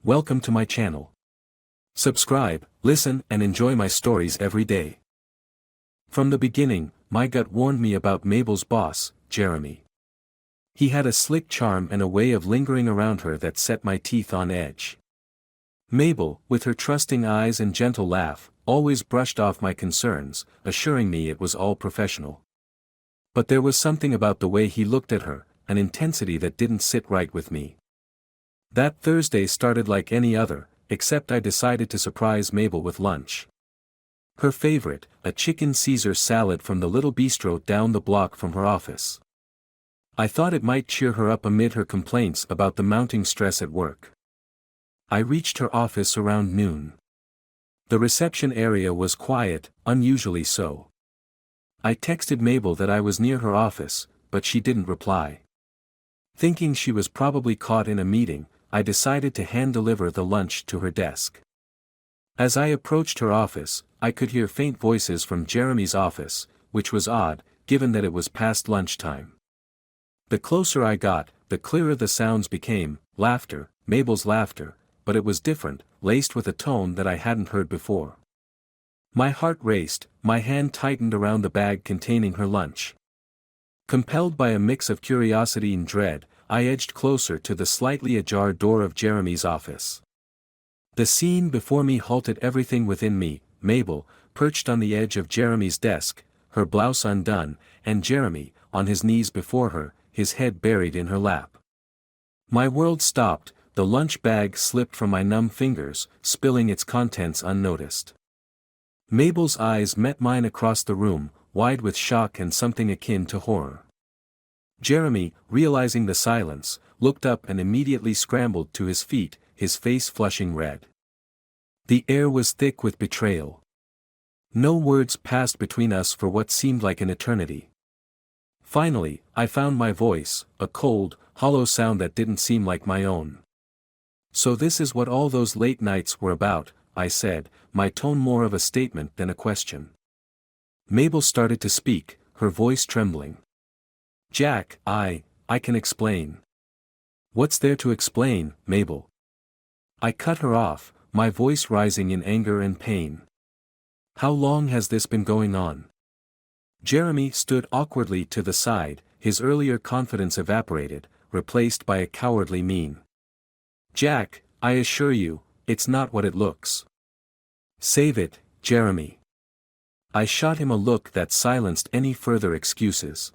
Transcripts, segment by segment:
Welcome to my channel. Subscribe, listen, and enjoy my stories every day. From the beginning, my gut warned me about Mabel's boss, Jeremy. He had a slick charm and a way of lingering around her that set my teeth on edge. Mabel, with her trusting eyes and gentle laugh, always brushed off my concerns, assuring me it was all professional. But there was something about the way he looked at her, an intensity that didn't sit right with me. That Thursday started like any other, except I decided to surprise Mabel with lunch. Her favorite, a chicken Caesar salad from the little bistro down the block from her office. I thought it might cheer her up amid her complaints about the mounting stress at work. I reached her office around noon. The reception area was quiet, unusually so. I texted Mabel that I was near her office, but she didn't reply. Thinking she was probably caught in a meeting, I decided to hand-deliver the lunch to her desk. As I approached her office, I could hear faint voices from Jeremy's office, which was odd, given that it was past lunchtime. The closer I got, the clearer the sounds became, laughter, Mabel's laughter, but it was different, laced with a tone that I hadn't heard before. My heart raced, my hand tightened around the bag containing her lunch. Compelled by a mix of curiosity and dread, I edged closer to the slightly ajar door of Jeremy's office. The scene before me halted everything within me, Mabel, perched on the edge of Jeremy's desk, her blouse undone, and Jeremy, on his knees before her, his head buried in her lap. My world stopped, the lunch bag slipped from my numb fingers, spilling its contents unnoticed. Mabel's eyes met mine across the room, wide with shock and something akin to horror. Jeremy, realizing the silence, looked up and immediately scrambled to his feet, his face flushing red. The air was thick with betrayal. No words passed between us for what seemed like an eternity. Finally, I found my voice, a cold, hollow sound that didn't seem like my own. "So this is what all those late nights were about," I said, my tone more of a statement than a question. Mabel started to speak, her voice trembling. "Jack, I can explain." "What's there to explain, Mabel?" I cut her off, my voice rising in anger and pain. "How long has this been going on?" Jeremy stood awkwardly to the side, his earlier confidence evaporated, replaced by a cowardly mien. "Jack, I assure you, it's not what it looks." "Save it, Jeremy." I shot him a look that silenced any further excuses.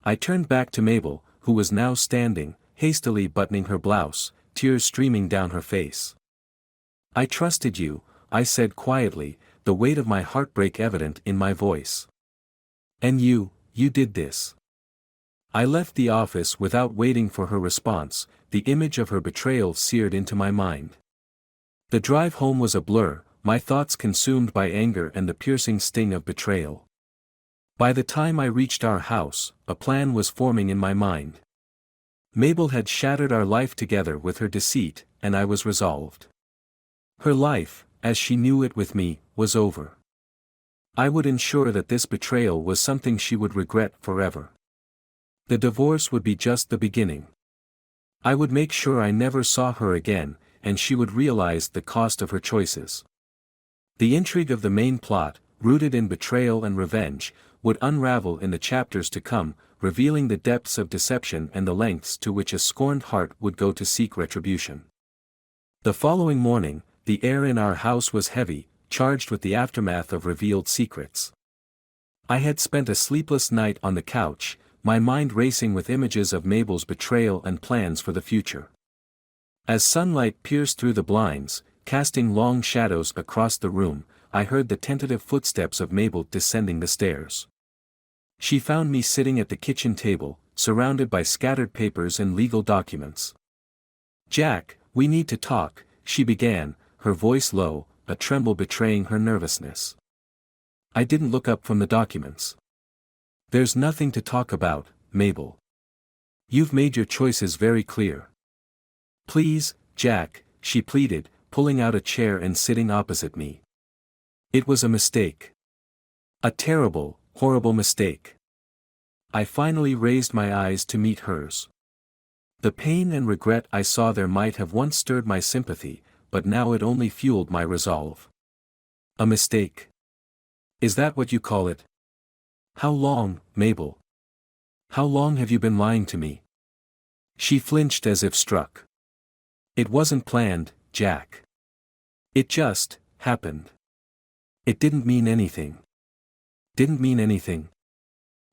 I turned back to Mabel, who was now standing, hastily buttoning her blouse, tears streaming down her face. "I trusted you," I said quietly, the weight of my heartbreak evident in my voice. "And you did this." I left the office without waiting for her response, the image of her betrayal seared into my mind. The drive home was a blur, my thoughts consumed by anger and the piercing sting of betrayal. By the time I reached our house, a plan was forming in my mind. Mabel had shattered our life together with her deceit, and I was resolved. Her life, as she knew it with me, was over. I would ensure that this betrayal was something she would regret forever. The divorce would be just the beginning. I would make sure I never saw her again, and she would realize the cost of her choices. The intrigue of the main plot, rooted in betrayal and revenge, would unravel in the chapters to come, revealing the depths of deception and the lengths to which a scorned heart would go to seek retribution. The following morning, the air in our house was heavy, charged with the aftermath of revealed secrets. I had spent a sleepless night on the couch, my mind racing with images of Mabel's betrayal and plans for the future. As sunlight pierced through the blinds, casting long shadows across the room, I heard the tentative footsteps of Mabel descending the stairs. She found me sitting at the kitchen table, surrounded by scattered papers and legal documents. "Jack, we need to talk," she began, her voice low, a tremble betraying her nervousness. I didn't look up from the documents. "There's nothing to talk about, Mabel. You've made your choices very clear." "Please, Jack," she pleaded, pulling out a chair and sitting opposite me. "It was a mistake. A terrible, horrible mistake." I finally raised my eyes to meet hers. The pain and regret I saw there might have once stirred my sympathy, but now it only fueled my resolve. A mistake. Is that what you call it? How long, Mabel? How long have you been lying to me? She flinched as if struck. It wasn't planned, Jack. It just happened. It didn't mean anything. Didn't mean anything.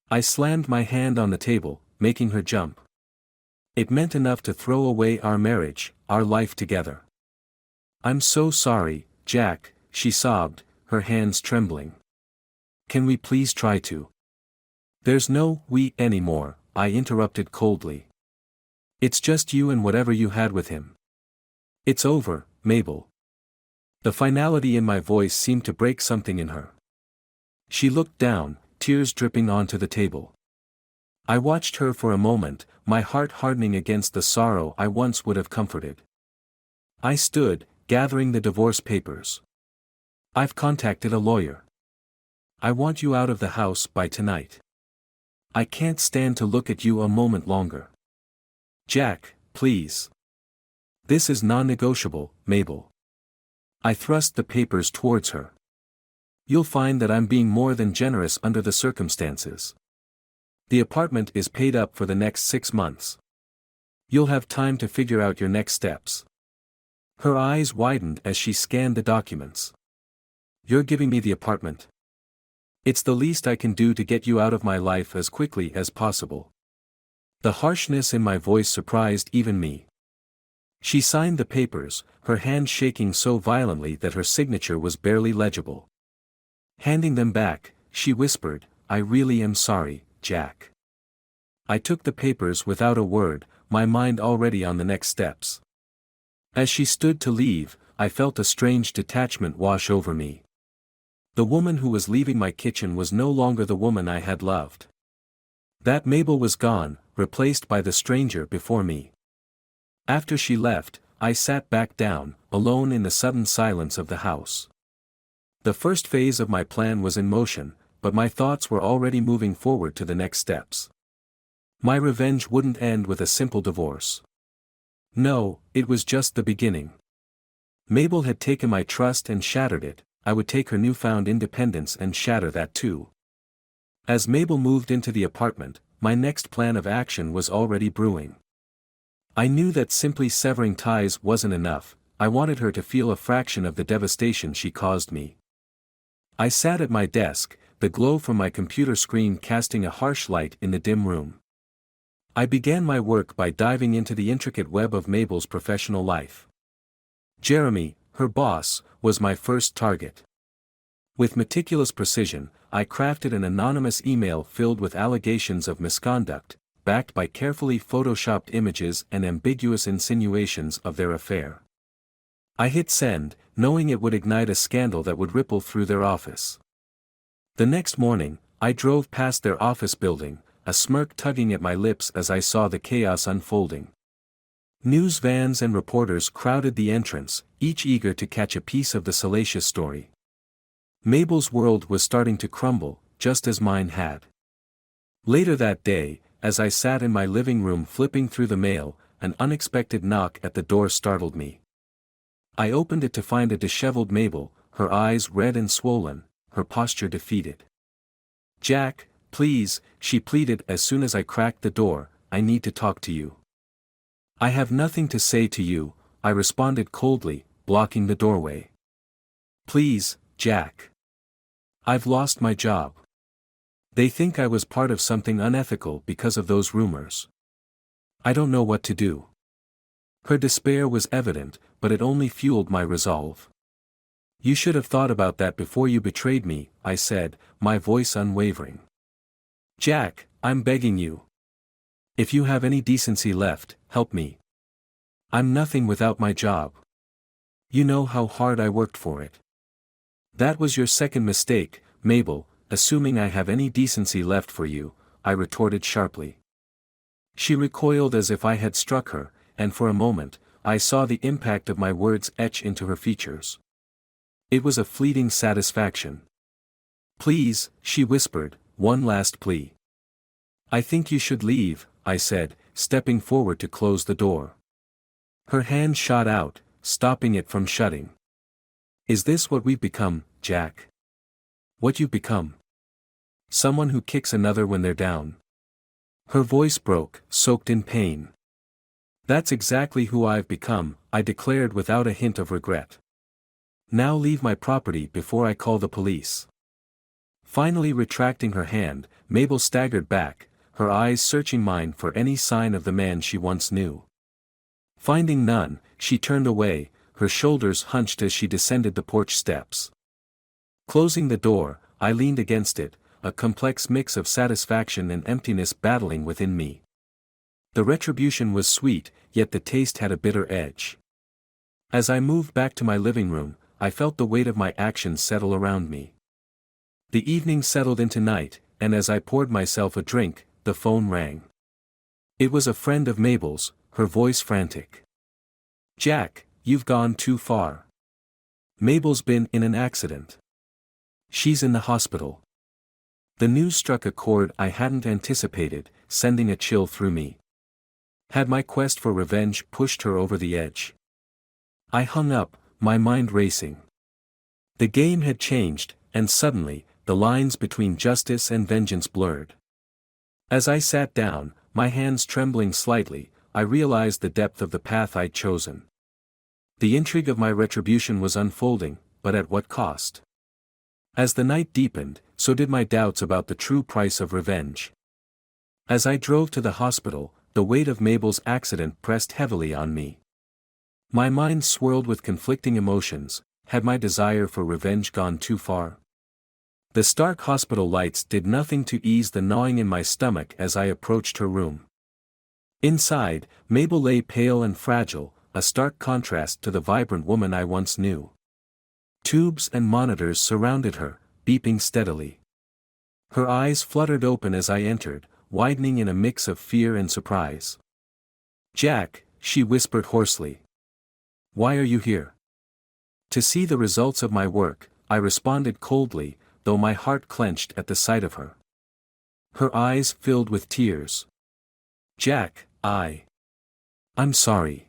I slammed my hand on the table, making her jump. It meant enough to throw away our marriage, our life together. I'm so sorry, Jack, she sobbed, her hands trembling. Can we please try to? There's no we anymore, I interrupted coldly. It's just you and whatever you had with him. It's over, Mabel. The finality in my voice seemed to break something in her. She looked down, tears dripping onto the table. I watched her for a moment, my heart hardening against the sorrow I once would have comforted. I stood, gathering the divorce papers. I've contacted a lawyer. I want you out of the house by tonight. I can't stand to look at you a moment longer. Jack, please. This is non-negotiable, Mabel. I thrust the papers towards her. You'll find that I'm being more than generous under the circumstances. The apartment is paid up for the next 6 months. You'll have time to figure out your next steps. Her eyes widened as she scanned the documents. You're giving me the apartment. It's the least I can do to get you out of my life as quickly as possible. The harshness in my voice surprised even me. She signed the papers, her hand shaking so violently that her signature was barely legible. Handing them back, she whispered, I really am sorry, Jack. I took the papers without a word, my mind already on the next steps. As she stood to leave, I felt a strange detachment wash over me. The woman who was leaving my kitchen was no longer the woman I had loved. That Mabel was gone, replaced by the stranger before me. After she left, I sat back down, alone in the sudden silence of the house. The first phase of my plan was in motion, but my thoughts were already moving forward to the next steps. My revenge wouldn't end with a simple divorce. No, it was just the beginning. Mabel had taken my trust and shattered it, I would take her newfound independence and shatter that too. As Mabel moved into the apartment, my next plan of action was already brewing. I knew that simply severing ties wasn't enough, I wanted her to feel a fraction of the devastation she caused me. I sat at my desk, the glow from my computer screen casting a harsh light in the dim room. I began my work by diving into the intricate web of Mabel's professional life. Jeremy, her boss, was my first target. With meticulous precision, I crafted an anonymous email filled with allegations of misconduct, backed by carefully photoshopped images and ambiguous insinuations of their affair. I hit send, knowing it would ignite a scandal that would ripple through their office. The next morning, I drove past their office building, a smirk tugging at my lips as I saw the chaos unfolding. News vans and reporters crowded the entrance, each eager to catch a piece of the salacious story. Mabel's world was starting to crumble, just as mine had. Later that day, as I sat in my living room flipping through the mail, an unexpected knock at the door startled me. I opened it to find a disheveled Mabel, her eyes red and swollen, her posture defeated. Jack, please, she pleaded as soon as I cracked the door, I need to talk to you. I have nothing to say to you, I responded coldly, blocking the doorway. Please, Jack. I've lost my job. They think I was part of something unethical because of those rumors. I don't know what to do. Her despair was evident, but it only fueled my resolve. You should have thought about that before you betrayed me, I said, my voice unwavering. Jack, I'm begging you. If you have any decency left, help me. I'm nothing without my job. You know how hard I worked for it. That was your second mistake, Mabel, assuming I have any decency left for you, I retorted sharply. She recoiled as if I had struck her, and for a moment, I saw the impact of my words etch into her features. It was a fleeting satisfaction. Please, she whispered, one last plea. I think you should leave, I said, stepping forward to close the door. Her hand shot out, stopping it from shutting. Is this what we've become, Jack? What you've become? Someone who kicks another when they're down. Her voice broke, soaked in pain. That's exactly who I've become, I declared without a hint of regret. Now leave my property before I call the police. Finally retracting her hand, Mabel staggered back, her eyes searching mine for any sign of the man she once knew. Finding none, she turned away, her shoulders hunched as she descended the porch steps. Closing the door, I leaned against it, a complex mix of satisfaction and emptiness battling within me. The retribution was sweet, yet the taste had a bitter edge. As I moved back to my living room, I felt the weight of my actions settle around me. The evening settled into night, and as I poured myself a drink, the phone rang. It was a friend of Mabel's, her voice frantic. "Jack, you've gone too far. Mabel's been in an accident. She's in the hospital." The news struck a chord I hadn't anticipated, sending a chill through me. Had my quest for revenge pushed her over the edge? I hung up, my mind racing. The game had changed, and suddenly, the lines between justice and vengeance blurred. As I sat down, my hands trembling slightly, I realized the depth of the path I'd chosen. The intrigue of my retribution was unfolding, but at what cost? As the night deepened, so did my doubts about the true price of revenge. As I drove to the hospital, the weight of Mabel's accident pressed heavily on me. My mind swirled with conflicting emotions. Had my desire for revenge gone too far? The stark hospital lights did nothing to ease the gnawing in my stomach as I approached her room. Inside, Mabel lay pale and fragile, a stark contrast to the vibrant woman I once knew. Tubes and monitors surrounded her, beeping steadily. Her eyes fluttered open as I entered, widening in a mix of fear and surprise. "Jack," she whispered hoarsely. "Why are you here?" "To see the results of my work," I responded coldly, though my heart clenched at the sight of her. Her eyes filled with tears. "Jack, I'm sorry.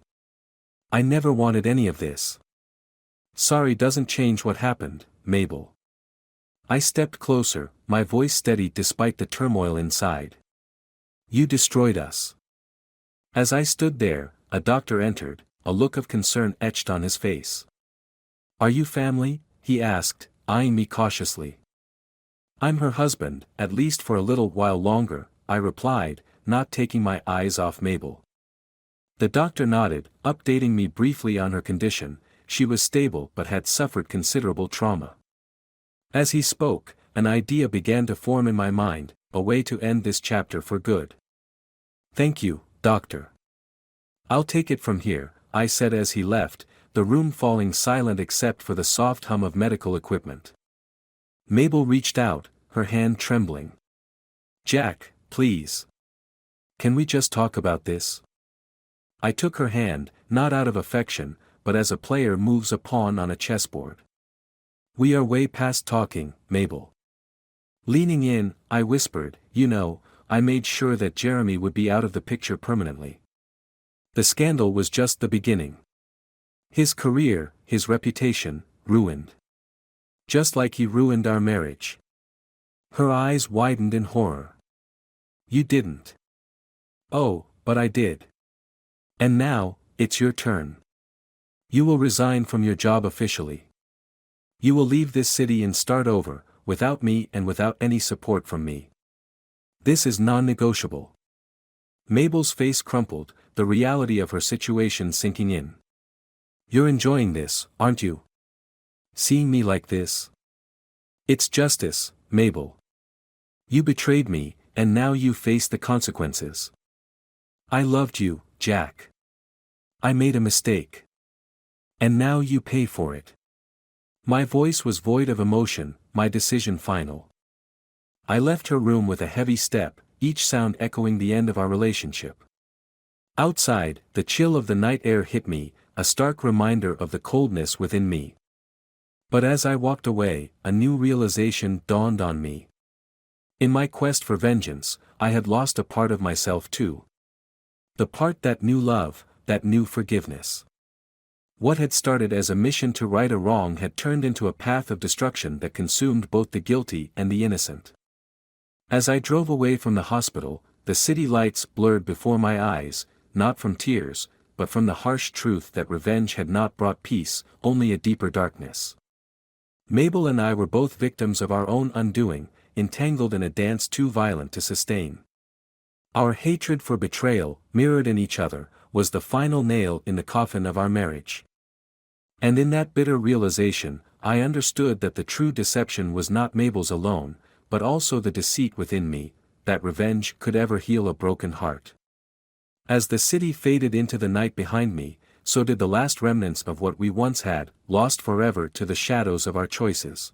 I never wanted any of this." "Sorry doesn't change what happened, Mabel." I stepped closer, my voice steady despite the turmoil inside. "You destroyed us." As I stood there, a doctor entered, a look of concern etched on his face. "Are you family?" he asked, eyeing me cautiously. "I'm her husband, at least for a little while longer," I replied, not taking my eyes off Mabel. The doctor nodded, updating me briefly on her condition. She was stable but had suffered considerable trauma. As he spoke, an idea began to form in my mind, a way to end this chapter for good. "Thank you, doctor. I'll take it from here," I said as he left, the room falling silent except for the soft hum of medical equipment. Mabel reached out, her hand trembling. "Jack, please. Can we just talk about this?" I took her hand, not out of affection, but as a player moves a pawn on a chessboard. "We are way past talking, Mabel." Leaning in, I whispered, "You know, I made sure that Jeremy would be out of the picture permanently. The scandal was just the beginning. His career, his reputation, ruined. Just like he ruined our marriage." Her eyes widened in horror. "You didn't." "Oh, but I did. And now, it's your turn. You will resign from your job officially. You will leave this city and start over, without me and without any support from me. This is non-negotiable." Mabel's face crumpled, the reality of her situation sinking in. "You're enjoying this, aren't you? Seeing me like this? It's justice, Mabel. You betrayed me, and now you face the consequences. I loved you, Jack. I made a mistake. And now you pay for it." My voice was void of emotion, my decision final. I left her room with a heavy step, each sound echoing the end of our relationship. Outside, the chill of the night air hit me, a stark reminder of the coldness within me. But as I walked away, a new realization dawned on me. In my quest for vengeance, I had lost a part of myself too. The part that knew love, that knew forgiveness. What had started as a mission to right a wrong had turned into a path of destruction that consumed both the guilty and the innocent. As I drove away from the hospital, the city lights blurred before my eyes, not from tears, but from the harsh truth that revenge had not brought peace, only a deeper darkness. Mabel and I were both victims of our own undoing, entangled in a dance too violent to sustain. Our hatred for betrayal, mirrored in each other, was the final nail in the coffin of our marriage. And in that bitter realization, I understood that the true deception was not Mabel's alone, but also the deceit within me, that revenge could ever heal a broken heart. As the city faded into the night behind me, so did the last remnants of what we once had, lost forever to the shadows of our choices.